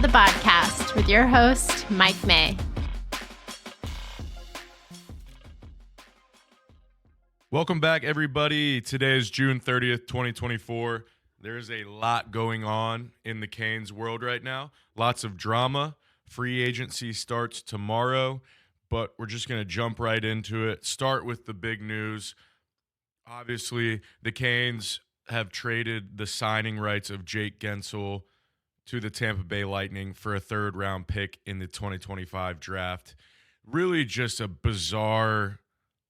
the podcast with your host, Mike May. Welcome back, everybody. Today is June 30th, 2024. There's a lot going on in the Canes world right now. Lots of drama. Free agency starts tomorrow, but we're just going to jump right into it. Start with the big news. Obviously, the Canes have traded the signing rights of Jake Gensel to the Tampa Bay Lightning for a third-round pick in the 2025 draft. Really just a bizarre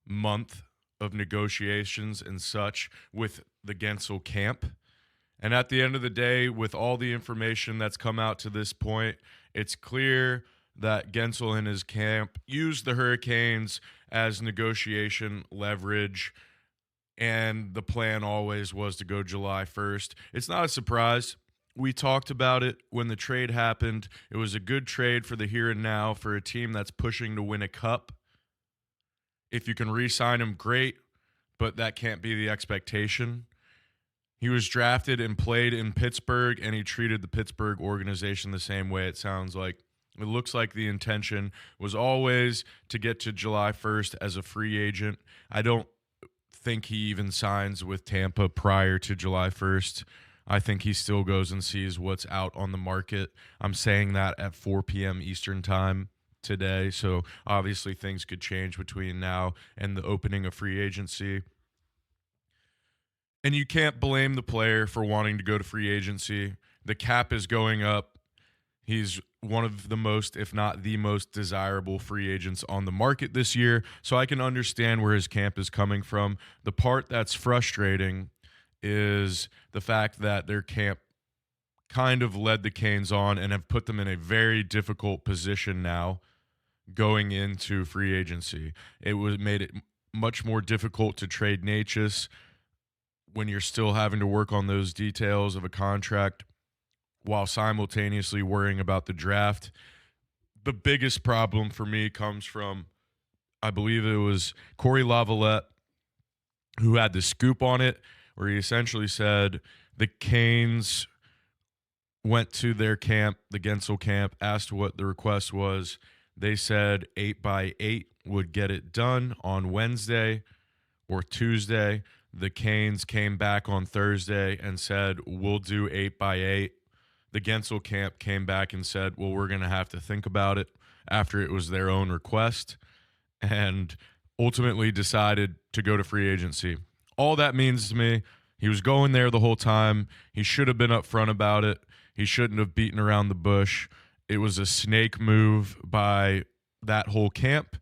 month of negotiations and such with the Gensel camp. And at the end of the day, with all the information that's come out to this point, it's clear that Gensel and his camp used the Hurricanes as negotiation leverage, and the plan always was to go July 1st. It's not a surprise. We talked about it when the trade happened. It was a good trade for the here and now for a team that's pushing to win a cup. If you can re-sign him, great, but that can't be the expectation. He was drafted and played in Pittsburgh, and he treated the Pittsburgh organization the same way, it sounds like. It looks like the intention was always to get to July 1st as a free agent. I don't think he even signs with Tampa prior to July 1st. I think he still goes and sees what's out on the market. I'm saying that at 4 p.m. Eastern time today, so obviously things could change between now and the opening of free agency. And you can't blame the player for wanting to go to free agency. The cap is going up. He's one of the most, if not the most desirable free agents on the market this year, so I can understand where his camp is coming from. The part that's frustrating is the fact that their camp kind of led the Canes on and have put them in a very difficult position now going into free agency. It made it much more difficult to trade Necas when you're still having to work on those details of a contract while simultaneously worrying about the draft. The biggest problem for me comes from, I believe it was Corey Lavalette, who had the scoop on it, where he essentially said the Canes went to their camp, the Gensel camp, asked what the request was. They said 8x8 would get it done on Wednesday or Tuesday. The Canes came back on Thursday and said, we'll do 8x8. The Gensel camp came back and said, well, we're going to have to think about it after it was their own request, and ultimately decided to go to free agency. All that means to me, he was going there the whole time. He should have been upfront about it. He shouldn't have beaten around the bush. It was a snake move by that whole camp,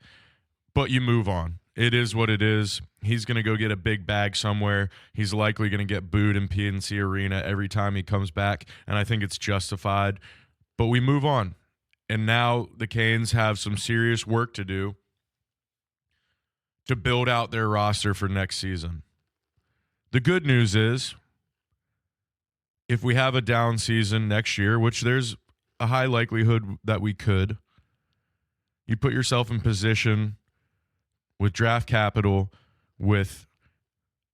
but you move on. It is what it is. He's going to go get a big bag somewhere. He's likely going to get booed in PNC Arena every time he comes back, and I think it's justified. But we move on, and now the Canes have some serious work to do to build out their roster for next season. The good news is, if we have a down season next year, which there's a high likelihood that we could, you put yourself in position with draft capital, with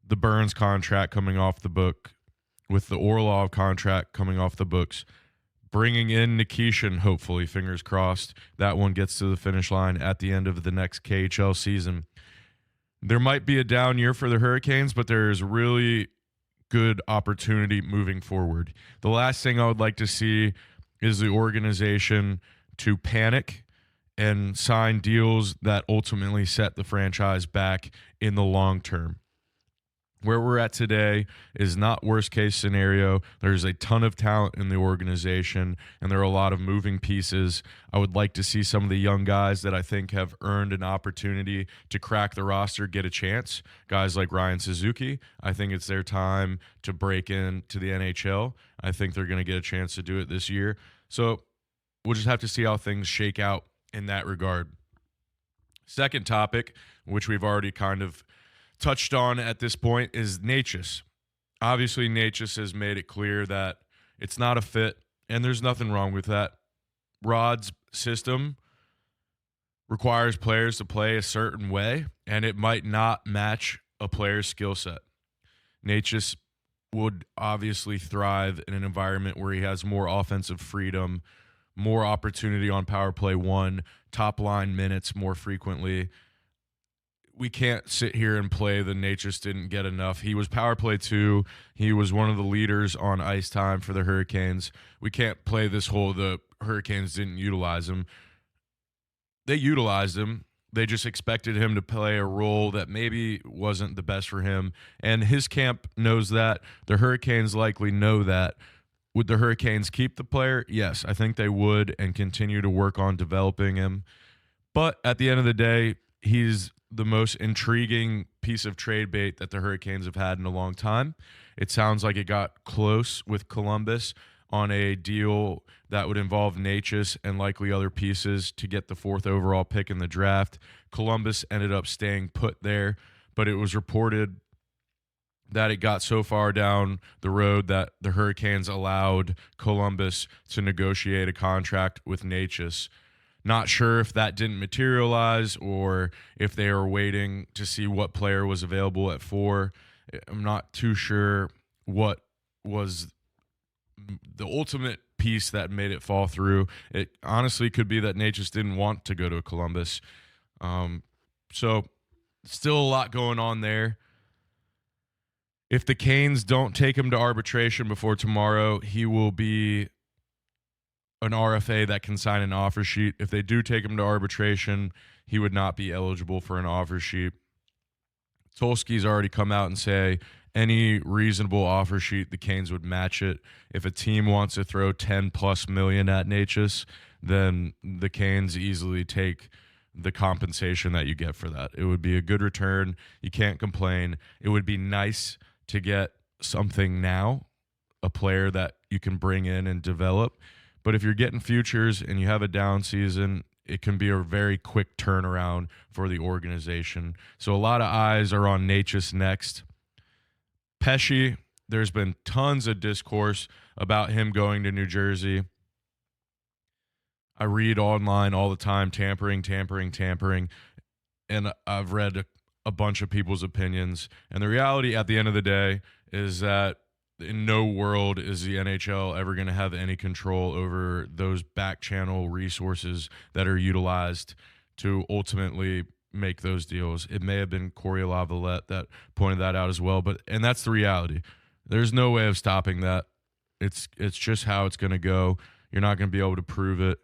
the Burns contract coming off the book, with the Orlov contract coming off the books, bringing in Nikishin, hopefully, fingers crossed, that one gets to the finish line at the end of the next KHL season. There might be a down year for the Hurricanes, but there is really good opportunity moving forward. The last thing I would like to see is the organization to panic and sign deals that ultimately set the franchise back in the long term. Where we're at today is not worst case scenario. There's a ton of talent in the organization, and there are a lot of moving pieces. I would like to see some of the young guys that I think have earned an opportunity to crack the roster get a chance. Guys like Ryan Suzuki, I think it's their time to break into the NHL. I think they're going to get a chance to do it this year. So we'll just have to see how things shake out in that regard. Second topic, which we've already kind of touched on at this point, is Necas. Obviously, Necas has made it clear that it's not a fit, and there's nothing wrong with that. Rod's system requires players to play a certain way, and it might not match a player's skill set. Necas would obviously thrive in an environment where he has more offensive freedom, more opportunity on power play 1, top line minutes more frequently. We can't sit here and play the Nate just didn't get enough. He was power play 2. He was one of the leaders on ice time for the Hurricanes. We can't play this whole the Hurricanes didn't utilize him. They utilized him. They just expected him to play a role that maybe wasn't the best for him. And his camp knows that. The Hurricanes likely know that. Would the Hurricanes keep the player? Yes, I think they would, and continue to work on developing him. But at the end of the day, he's the most intriguing piece of trade bait that the Hurricanes have had in a long time. It sounds like it got close with Columbus on a deal that would involve Natchez and likely other pieces to get the 4th overall pick in the draft. Columbus ended up staying put there, but it was reported that it got so far down the road that the Hurricanes allowed Columbus to negotiate a contract with Natchez. Not sure if that didn't materialize or if they were waiting to see what player was available at 4. I'm not too sure what was the ultimate piece that made it fall through. It honestly could be that Natchez didn't want to go to Columbus. So still a lot going on there. If the Canes don't take him to arbitration before tomorrow, he will be an RFA that can sign an offer sheet. If they do take him to arbitration, he would not be eligible for an offer sheet. Tulsky's already come out and say any reasonable offer sheet, the Canes would match it. If a team wants to throw $10+ million at Natchez, then the Canes easily take the compensation that you get for that. It would be a good return. You can't complain. It would be nice to get something now, a player that you can bring in and develop. But if you're getting futures and you have a down season, it can be a very quick turnaround for the organization. So a lot of eyes are on Natchez next. Pesce, there's been tons of discourse about him going to New Jersey. I read online all the time, tampering. And I've read a bunch of people's opinions. And the reality at the end of the day is that in no world is the NHL ever going to have any control over those back channel resources that are utilized to ultimately make those deals. It may have been Corey Lavalette that pointed that out as well, and that's the reality. There's no way of stopping that. It's just how it's going to go. You're not going to be able to prove it.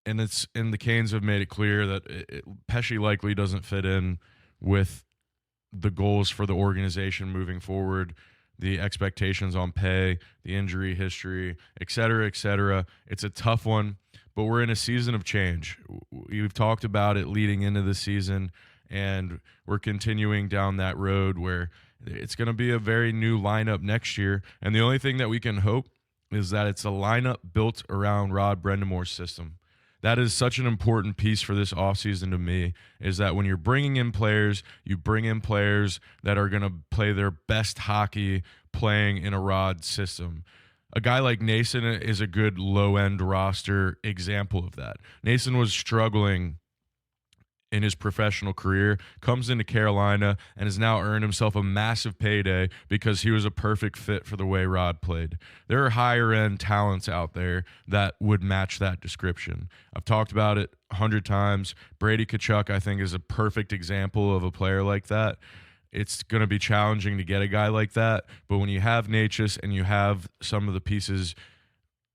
And the Canes have made it clear that Pesce likely doesn't fit in with the goals for the organization moving forward, the expectations on pay, the injury history, et cetera, et cetera. It's a tough one, but we're in a season of change. We've talked about it leading into the season, and we're continuing down that road where it's going to be a very new lineup next year. And the only thing that we can hope is that it's a lineup built around Rod Brendamore's system. That is such an important piece for this offseason to me, is that when you're bringing in players, you bring in players that are going to play their best hockey playing in a Rod system. A guy like Nason is a good low-end roster example of that. Nason was struggling in his professional career, comes into Carolina, and has now earned himself a massive payday because he was a perfect fit for the way Rod played. There are higher-end talents out there that would match that description. I've talked about it 100 times. Brady Tkachuk, I think, is a perfect example of a player like that. It's going to be challenging to get a guy like that, but when you have Natchez and you have some of the pieces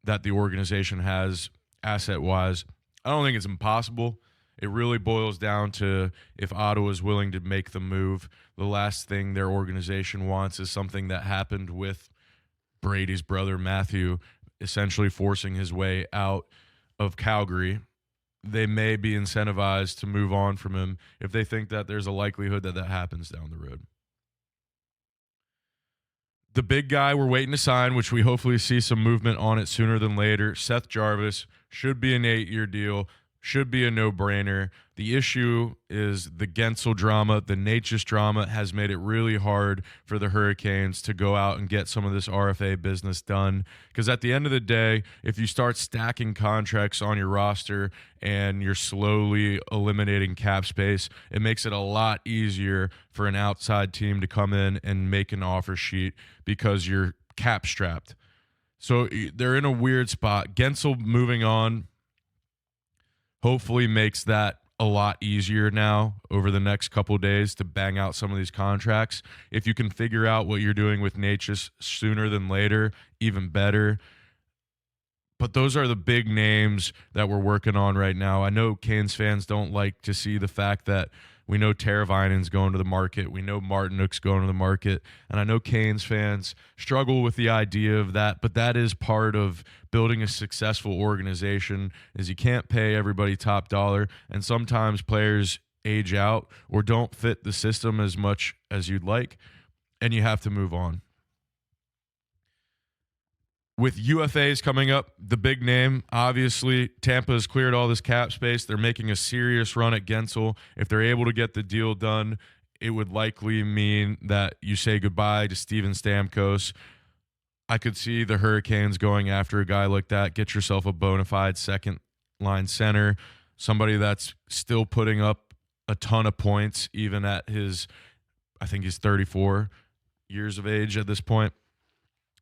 that the organization has asset-wise, I don't think it's impossible. It really boils down to if Ottawa is willing to make the move. The last thing their organization wants is something that happened with Brady's brother, Matthew, essentially forcing his way out of Calgary. They may be incentivized to move on from him if they think that there's a likelihood that that happens down the road. The big guy we're waiting to sign, which we hopefully see some movement on it sooner than later, Seth Jarvis, should be an 8-year deal. Should be a no-brainer. The issue is the Gensel drama, the Natchez drama has made it really hard for the Hurricanes to go out and get some of this RFA business done. Because at the end of the day, if you start stacking contracts on your roster and you're slowly eliminating cap space, it makes it a lot easier for an outside team to come in and make an offer sheet because you're cap strapped. So they're in a weird spot. Gensel moving on hopefully makes that a lot easier now over the next couple of days to bang out some of these contracts. If you can figure out what you're doing with Natchez sooner than later, even better. But those are the big names that we're working on right now. I know Canes fans don't like to see the fact that we know Teravainen's going to the market. We know Martinook's going to the market. And I know Canes fans struggle with the idea of that, but that is part of building a successful organization is you can't pay everybody top dollar. And sometimes players age out or don't fit the system as much as you'd like, and you have to move on. With UFAs coming up, the big name, obviously, Tampa has cleared all this cap space. They're making a serious run at Gensel. If they're able to get the deal done, it would likely mean that you say goodbye to Steven Stamkos. I could see the Hurricanes going after a guy like that. Get yourself a bona fide second-line center, somebody that's still putting up a ton of points, even at his, I think he's 34 years of age at this point.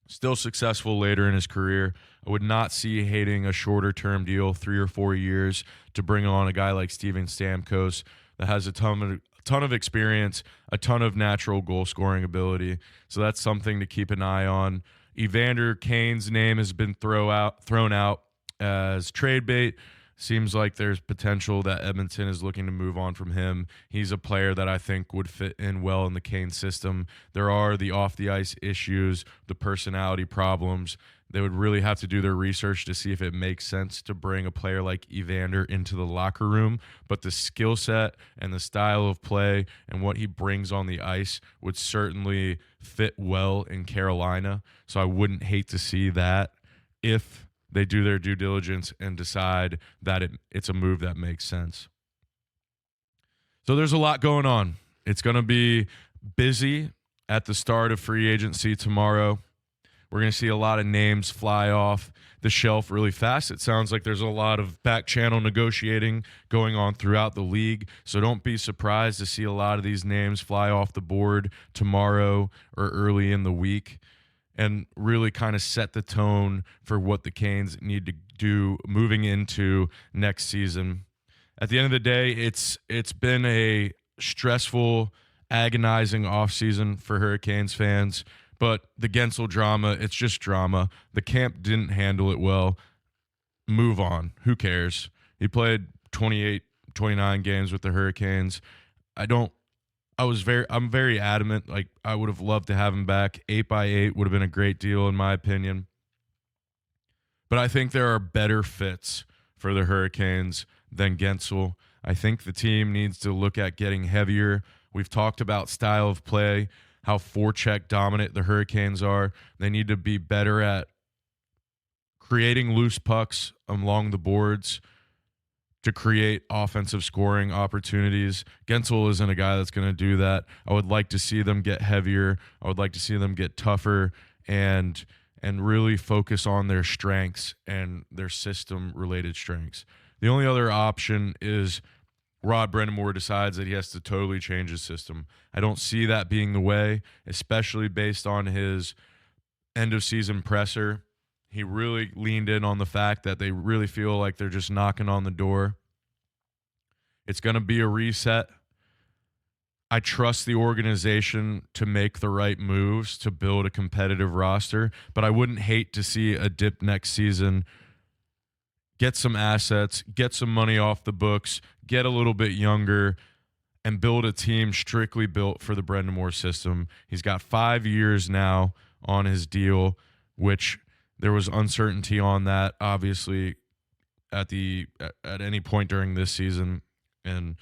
Still successful later in his career. I would not see hating a shorter-term deal, 3 or 4 years, to bring on a guy like Steven Stamkos that has a ton of experience, a ton of natural goal-scoring ability. So that's something to keep an eye on. Evander Kane's name has been thrown out as trade bait. Seems like there's potential that Edmonton is looking to move on from him. He's a player that I think would fit in well in the Kane system. There are the off-the-ice issues, the personality problems. They would really have to do their research to see if it makes sense to bring a player like Evander into the locker room. But the skill set and the style of play and what he brings on the ice would certainly fit well in Carolina. So I wouldn't hate to see that if they do their due diligence and decide that it's a move that makes sense. So there's a lot going on. It's going to be busy at the start of free agency tomorrow. We're going to see a lot of names fly off the shelf really fast. It sounds like there's a lot of back channel negotiating going on throughout the league. So don't be surprised to see a lot of these names fly off the board tomorrow or early in the week, and really kind of set the tone for what the Canes need to do moving into next season. At the end of the day, it's been a stressful, agonizing offseason for Hurricanes fans, but the Gensel drama, it's just drama. The camp didn't handle it well. Move on. Who cares? He played 28, 29 games with the Hurricanes. I'm very adamant. Like, I would have loved to have him back. 8x8 would have been a great deal in my opinion. But I think there are better fits for the Hurricanes than Gensel. I think the team needs to look at getting heavier. We've talked about style of play, how forecheck dominant the Hurricanes are. They need to be better at creating loose pucks along the boards to create offensive scoring opportunities. Gensel isn't a guy that's going to do that. I would like to see them get heavier. I would like to see them get tougher and really focus on their strengths and their system-related strengths. The only other option is Rod Brind'Amour decides that he has to totally change his system. I don't see that being the way, especially based on his end-of-season presser. He really leaned in on the fact that they really feel like they're just knocking on the door. It's going to be a reset. I trust the organization to make the right moves to build a competitive roster, but I wouldn't hate to see a dip next season. Get some assets, get some money off the books, get a little bit younger, and build a team strictly built for the Brind'Amour system. He's got 5 years now on his deal, which there was uncertainty on that, obviously, at any point during this season and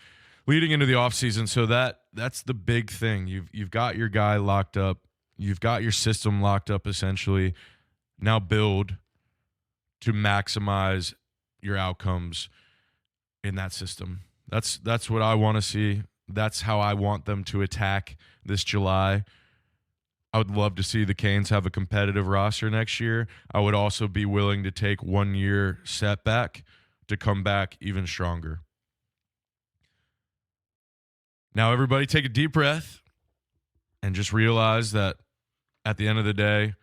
leading into the offseason. So that's the big thing. You've got your guy locked up. You've got your system locked up, essentially. Now build to maximize your outcomes in that system. That's what I want to see. That's how I want them to attack this July. I would love to see the Canes have a competitive roster next year. I would also be willing to take 1 year setback to come back even stronger. Now, everybody take a deep breath and just realize that at the end of the day,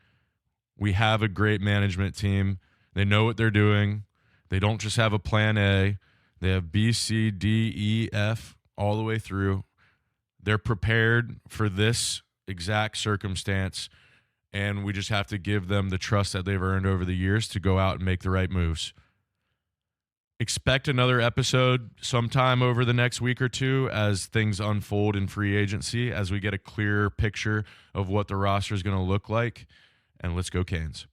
We have a great management team. They know what they're doing. They don't just have a plan A. They have B, C, D, E, F all the way through. They're prepared for this exact circumstance, and we just have to give them the trust that they've earned over the years to go out and make the right moves. Expect another episode sometime over the next week or two as things unfold in free agency, as we get a clearer picture of what the roster is going to look like. And let's go Canes.